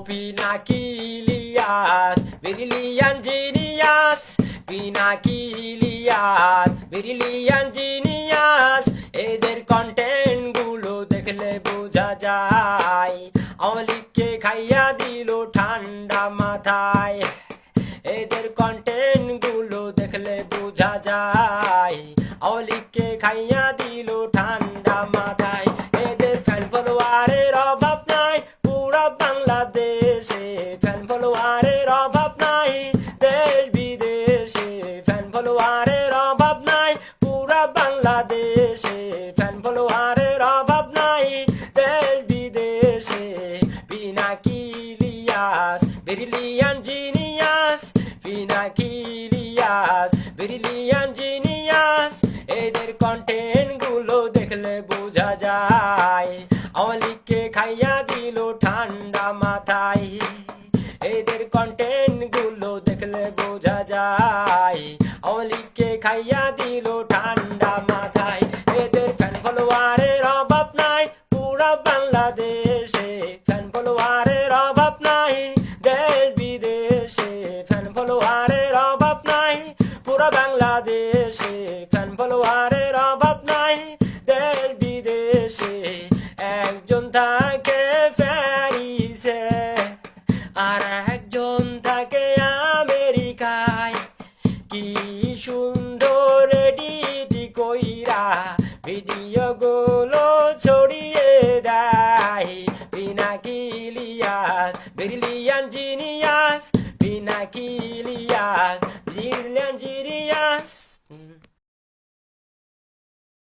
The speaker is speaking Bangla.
Pinakilias, brilliant genius, Pinakilias, brilliant genius, এদের কন্টেন্ট গুলো দেখলে বোঝা যায় আমলিকে খাইয়া দিল ঠান্ডা মাথায় এদের কন্টেন্ট গুলো দেখলে বোঝা যায় আমলিকে খাইয়া দিল ঠান্ডা মাথায় এদের ফ্যান ফলোয়ারের অভাব নাই পুরা বাংলাদেশে ফ্যান ফলোয়ারের অভাব নাই দেশ বিদেশে ফ্যান ফলোয়ারের অভাব নাই পুরা বাংলাদেশে ফ্যান ফলোয়ারের অভাব নাই দেশ বিদেশে Pinakilias, brilliant genius, Pinakilias, brilliant genius, এদের কন্টেন্ট গুলো দেখলে বোঝা যায় আমলিকে খাইয়া দিল ঠান্ডা মাথায় এদের কন্টেন্ট গুলো দেখলে বোঝা যায় আমলিকে খাইয়া দিল ঠান্ডা মাথায় এদের ফ্যান ফলোয়ারের অভাব নাই পুরা বাংলাদেশে ফ্যান ফলোয়ারের অভাব নাই দেশ বিদেশে ফ্যান ফলোয়ারের অভাব নাই পুরা বাংলাদেশে ফ্যান ফলোয়ারের অভাব নাই দেশ বিদেশে একজন থাকে প্যারিসে আর একজন থাকে আমেরিকায় কি সুন্দর এডিট কইরা ভিডিও গুলো ছড়িয়ে দেয় Pinakilias, brilliant genius, Pinakilias, brilliant genius.